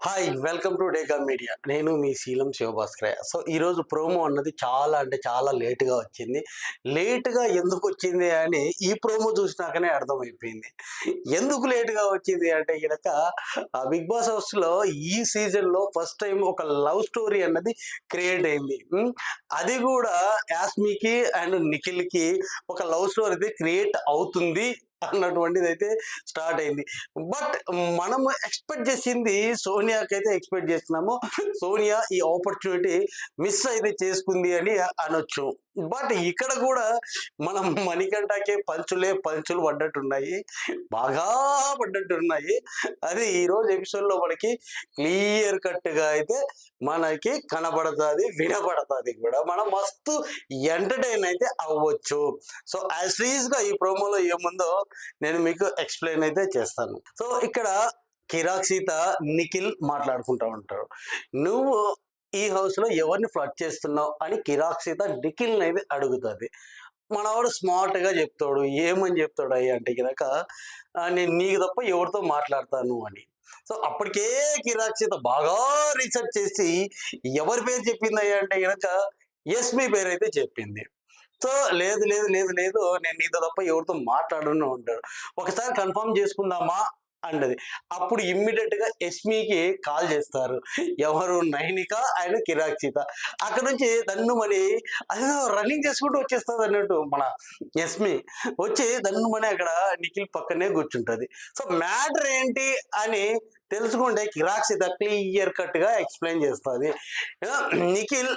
Hi welcome to డేకా media. నేను మీ శీలం శివభాస్కరయ్య. So ఈరోజు promo అన్నది చాలా అంటే చాలా లేటుగా వచ్చింది. లేటుగా ఎందుకు వచ్చింది అని ఈ ప్రోమో చూసినాకనే అర్థమైపోయింది. ఎందుకు లేటుగా వచ్చింది అంటే గనక బిగ్ బాస్ హౌస్‌లో ఈ సీజన్‌లో ఫస్ట్ టైమ్ ఒక లవ్ స్టోరీ అన్నది క్రియేట్ అయింది. అది కూడా యాస్మికి అండ్ నిఖిల్‌కి ఒక లవ్ స్టోరీ అయితే క్రియేట్ అవుతుంది అన్నటువంటిదైతే స్టార్ట్ అయింది. బట్ మనము ఎక్స్‌పెక్ట్ చేసింది సోనియాకైతే ఎక్స్‌పెక్ట్ చేస్తున్నాము. సోనియా ఈ ఆపర్చునిటీ మిస్ అయితే చేసుకుంది అని అనొచ్చు. బట్ ఇక్కడ కూడా మనం మణికంఠకే పంచులే పంచులు పడ్డట్టున్నాయి. బాగా పడ్డట్టున్నాయి. అది ఈరోజు ఎపిసోడ్‌లో మనకి క్లియర్ కట్‌గా అయితే మనకి కనబడతాది, వినబడతాది కూడా. మనం మస్తు ఎంటర్‌టైన్ అయితే అవ్వచ్చు. సో యాజ్ టీజ్‌గా ఈ ప్రోమోలో ఏముందో నేను మీకు ఎక్స్‌ప్లెయిన్ అయితే చేస్తాను. సో ఇక్కడ కిరాక్ సీత, నిఖిల్ మాట్లాడుకుంటా ఉంటారు. నువ్వు ఈ హౌస్‌లో ఎవరిని ఫ్లర్ట్ చేస్తున్నావు అని కిరాక్ సీత నిఖిల్‌ని అయితే అడుగుతది. మనవాడు స్మార్ట్‌గా చెప్తాడు. ఏమని చెప్తాడయ్యా అంటే గనక నేను నీకు తప్ప ఎవరితో మాట్లాడతాను అని. సో అప్పటికే కిరాక్ సీత బాగా రీసెర్చ్ చేసి ఎవరి పేరు చెప్పిందయ్యా అంటే గనక ఎస్‌పీ పేరైతే చెప్పింది. సో లేదు, లేదు, లేదు, లేదు నేను నీతో తప్ప ఎవరితో మాట్లాడను అంటాడు. ఒకసారి కన్ఫర్మ్ చేసుకుందామా అంటది. అప్పుడు ఇమ్మీడియేట్‌గా ఎస్మికి కాల్ చేస్తారు. ఎవరు నైనిక అండ్ కిరాక్ సీత. అక్కడి నుంచి దన్నుమని అదేదో రన్నింగ్ చేసుకుంటూ వచ్చేస్తదన్నట్టు మన యస్మి. వచ్చి దన్నుమని అక్కడ నిఖిల్ పక్కనే కూర్చుంటది. సో మ్యాటర్ ఏంటి అని తెలుసుకుంటే కిరాక్ సీత క్లియర్ కట్‌గా ఎక్స్‌ప్లెయిన్ చేస్తది. నిఖిల్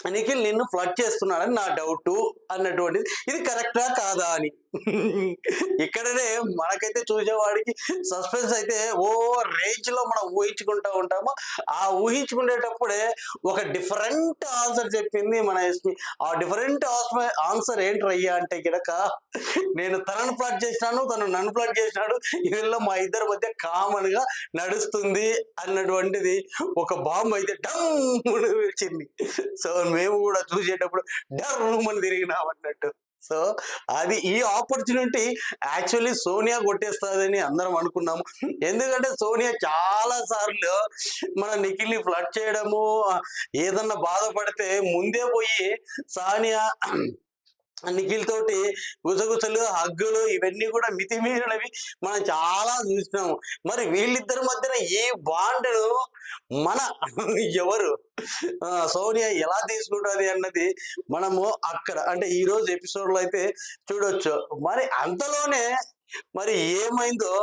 నిఖిల్ నిన్ను ఫ్లర్ట్ చేస్తున్నాడని నా డౌటు అన్నటువంటిది. ఇది కరెక్టా కాదా అని. ఇక్కడనే మనకైతే చూసేవాడికి సస్పెన్స్ అయితే ఓ రేంజ్‌లో మనం ఊహించుకుంటా ఉంటాము. ఆ ఊహించుకునేటప్పుడే ఒక డిఫరెంట్ ఆన్సర్ చెప్పింది మన యస్మి. ఆ డిఫరెంట్ ఆన్సర్ ఏంట్రయ్యా అంటే గనక నేను తనను ఫ్లర్ట్ చేసినాను, తను నన్ను ఫ్లర్ట్ చేసినాడు. వీళ్ళలో మా ఇద్దరి మధ్య కామన్‌గా నడుస్తుంది అన్నటువంటిది ఒక బాంబ్ అయితే డమ్‌మని వచ్చింది. సో మేము కూడా చూసేటప్పుడు డర్రుమని తిరిగినామన్నట్టు. సో అది ఈ ఆపర్చునిటీ యాక్చువల్లీ సోనియా కొట్టేస్తదని అందరం అనుకున్నాము. ఎందుకంటే సోనియా చాలా సార్లు మన నిఖిల్‌ని ఫ్లర్ట్ చేయడము, ఏదన్నా బాధపడితే ముందే పోయి సానియా నిఖిల్ తోటి గుసగుసలు, హగ్గులు ఇవన్నీ కూడా మితిమీరినవి మనం చాలా చూసినాము. మరి వీళ్ళిద్దరి మధ్యన ఈ బాండ్‌ను మన ఎవరు సోనియా ఎలా తీసుకుంటది అన్నది మనము అక్కడ అంటే ఈరోజు ఎపిసోడ్‌లో అయితే చూడొచ్చు. మరి అంతలోనే మరి ఏమైందో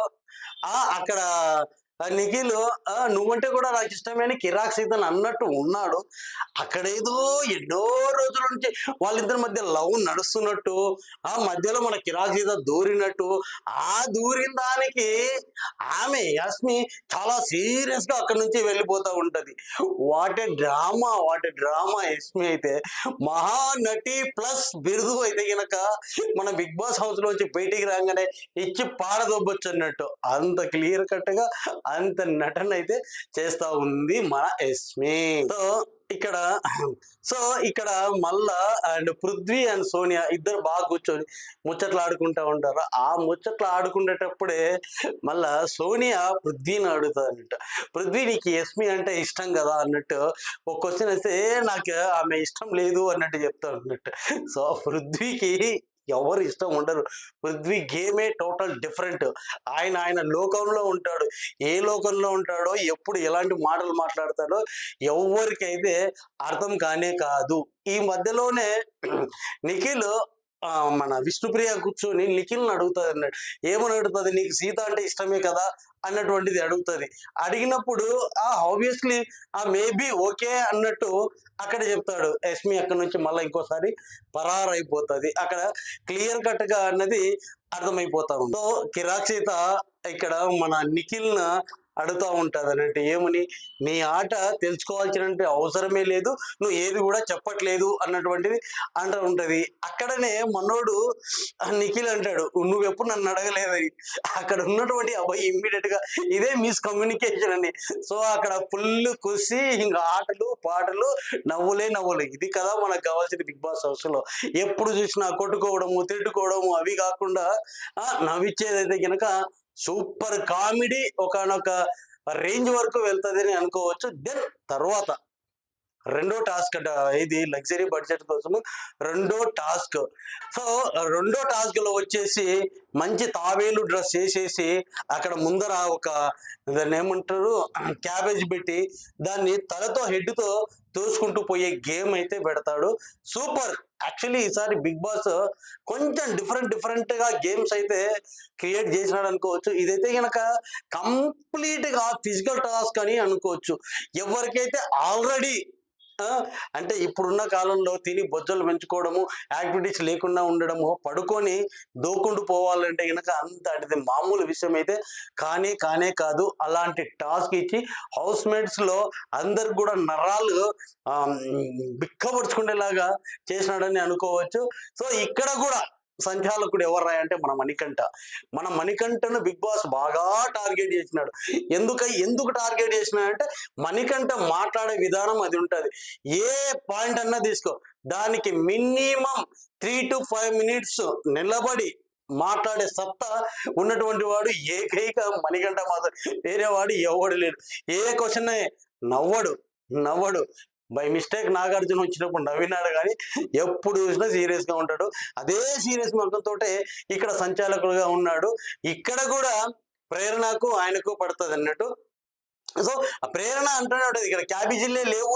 అక్కడ నిఖిల్ నువ్వంటే కూడా నాకు ఇష్టమే అని కిరాక్ సీతన్ అన్నట్టు ఉన్నాడు. అక్కడేదో ఎన్నో రోజుల నుంచి వాళ్ళిద్దరి మధ్య లవ్ నడుస్తున్నట్టు, ఆ మధ్యలో మన కిరాక్ సీత దూరినట్టు, ఆ దూరిన దానికి ఆమె యస్మి చాలా సీరియస్‌గా అక్కడి నుంచి వెళ్ళిపోతా ఉంటది. What a drama! What a drama Yashmi అయితే. మహానటి ప్లస్ బిరుదు అయితే గనక మన బిగ్ బాస్ హౌస్‌లోంచి బయటికి రాంగానే ఇచ్చి పారదోబ్బొచ్చు అన్నట్టు. అంత క్లియర్ కట్‌గా అంత నటన అయితే చేస్తా ఉంది మన యస్మి. ఇక్కడ సో ఇక్కడ మళ్ళా అండ్ పృథ్వీ అండ్ సోనియా ఇద్దరు బాగా కూర్చొని ముచ్చట్లు ఆడుకుంటా ఉంటారు. ఆ ముచ్చట్లు ఆడుకునేటప్పుడే మళ్ళా సోనియా పృథ్వీని అడుగుతాదన్నట్టు. పృథ్వీ నీకు యస్మి అంటే ఇష్టం కదా అన్నట్టు ఒక క్వశ్చన్ వేస్తే నాకు ఆమె ఇష్టం లేదు అన్నట్టు చెప్తా ఉన్నట్టు. సో పృథ్వీకి ఎవరు ఇష్టం ఉండరు. పృథ్వీ గేమే టోటల్ డిఫరెంట్. ఆయన ఆయన లోకంలో ఉంటాడు. ఏ లోకంలో ఉంటాడో, ఎప్పుడు ఎలాంటి మాటలు మాట్లాడతాడో ఎవ్వరికైతే అర్థం కానే కాదు. ఈ మధ్యలోనే నిఖిల్ మన విష్ణుప్రియ కూర్చొని నిఖిల్‌ని అడుగుతది అన్నట్టు. ఏమని అడుగుతది? నీకు సీత అంటే ఇష్టమే కదా అన్నటువంటిది అడుగుతది. అడిగినప్పుడు ఆబ్వియస్‌లీ మేబీ ఓకే అన్నట్టు అక్కడ చెప్తాడు. యస్మి అక్కడి నుంచి మళ్ళా ఇంకోసారి పరారైపోతది. అక్కడ క్లియర్ కట్‌గా అన్నది అర్థమైపోతా ఉంది. సో కిరాక్ సీత ఇక్కడ మన నిఖిల్‌ని అడుగుతా ఉంటదన్నట్టు. ఏమని? నీ ఆట తెలుసుకోవాల్సిన అవసరమే లేదు. నువ్వు ఏది కూడా చెప్పట్లేదు అన్నటువంటిది అంటూ ఉంటది. అక్కడనే మనోడు నిఖిల్ అంటాడు, నువ్వెప్పుడు నన్ను అడగలేదని. అక్కడ ఉన్నటువంటి అబ్బాయి ఇమ్మీడియట్‌గా ఇదే మిస్‌కమ్యూనికేషన్ అని. సో అక్కడ ఫుల్ ఖుషి, ఇంక ఆటలు, పాటలు, నవ్వులే నవ్వులు. ఇది కదా మనకు కావాల్సింది బిగ్ బాస్ హౌస్‌లో. ఎప్పుడు చూసినా కొట్టుకోవడము, తిట్టుకోవడము అవి కాకుండా నవ్విచ్చేదైతే గనక సూపర్ కామెడీ ఒకానొక రేంజ్ వరకు వెళ్తుంది అని అనుకోవచ్చు. దెన్ తర్వాత రెండో టాస్క్ అంట, ఇది లగ్జరీ బడ్జెట్ కోసం రెండో టాస్క్. సో రెండో టాస్క్ లో వచ్చేసి మంచి తావేలు డ్రెస్ వేసేసి అక్కడ ముందర ఒక దాన్ని ఏమంటారు క్యాబేజ్ పెట్టి దాన్ని తలతో హెడ్తో తోసుకుంటూ పోయే గేమ్ అయితే పెడతాడు. సూపర్. యాక్చువల్లీ ఈసారి బిగ్ బాస్ కొంచెం డిఫరెంట్ గా గేమ్స్ అయితే క్రియేట్ చేసినాడు అనుకోవచ్చు. ఇదైతే కనుక కంప్లీట్ గా ఫిజికల్ టాస్క్ అని అనుకోవచ్చు. ఎవరికైతే ఆల్రెడీ అంటే ఇప్పుడున్న కాలంలో తిని బొజ్జలు పెంచుకోవడము, యాక్టివిటీస్ లేకుండా ఉండడము, పడుకొని దూకుంటూ పోవాలంటే కనుక అంత అది మామూలు విషయం అయితే కానే కాదు. అలాంటి టాస్క్ ఇచ్చి హౌస్ మేట్స్ లో అందరికి కూడా నరాలు బిక్కపరుచుకునేలాగా చేసినాడని అనుకోవచ్చు. సో ఇక్కడ కూడా సంచాలకుడు ఎవరు అంటే మన మణికంఠను బిగ్ బాస్ బాగా టార్గెట్ చేసినాడు. ఎందుకు టార్గెట్ చేసినాడంటే మణికంఠ మాట్లాడే విధానం అది ఉంటుంది. ఏ పాయింట్ అన్నా తీసుకో, దానికి మినిమం 3 to 5 minutes నిలబడి మాట్లాడే సత్తా ఉన్నటువంటి వాడు ఏకైక మణికంఠ మాత్రం. వేరే వాడు ఎవడు లేడు. ఏ క్వశ్చన్ నవ్వడు. బై మిస్టేక్ నాగార్జున వచ్చినప్పుడు నవ్వినాడు, కానీ ఎప్పుడు చూసినా సీరియస్ గా ఉంటాడు. అదే సీరియస్ ముఖంతో ఇక్కడ సంచాలకుడుగా ఉన్నాడు. ఇక్కడ కూడా ప్రేరణకు ఆయనకు పడుతుంది అన్నట్టు. సో ఆ ప్రేరణ అంటున్నాడు ఇక్కడ క్యాబేజీలే లేవు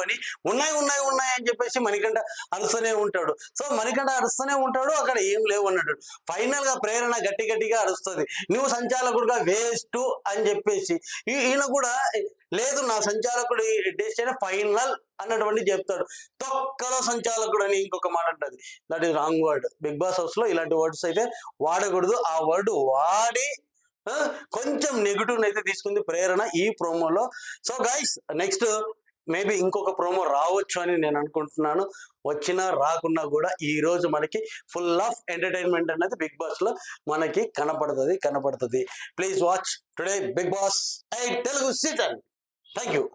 అని, ఉన్నాయి అని చెప్పేసి మణికంఠ అరుస్తూనే ఉంటాడు. సో మణికంఠ అరుస్తూనే ఉంటాడు, అక్కడ ఏం లేవు అన్నాడు. ఫైనల్ గా ప్రేరణ గట్టిగా అరుస్తుంది, నువ్వు సంచాలకుడుగా వేస్ట్ అని చెప్పేసి. ఈయన కూడా లేదు, నా సంచాలకుడు డెసిషన్ ఫైనల్ అన్నటువంటి చెప్తాడు. తొక్కలో సంచాలకుడు అని ఇంకొక మాట అంటది. That is wrong word. Bigg Boss house లో ఇలాంటి వర్డ్స్ అయితే వాడకూడదు. ఆ వర్డ్ వాడి కొంచెం నెగిటివ్ అయితే తీసుకుంది ప్రేరణ ఈ ప్రోమోలో. సో గైస్, నెక్స్ట్ మేబీ ఇంకొక ప్రోమో రావచ్చు అని నేను అనుకుంటున్నాను. వచ్చినా రాకున్నా కూడా ఈ రోజు మనకి ఫుల్ ఆఫ్ ఎంటర్టైన్మెంట్ అనేది బిగ్ బాస్ లో మనకి కనపడుతుంది. Please watch today Bigg Boss 8 Telugu season. Thank you.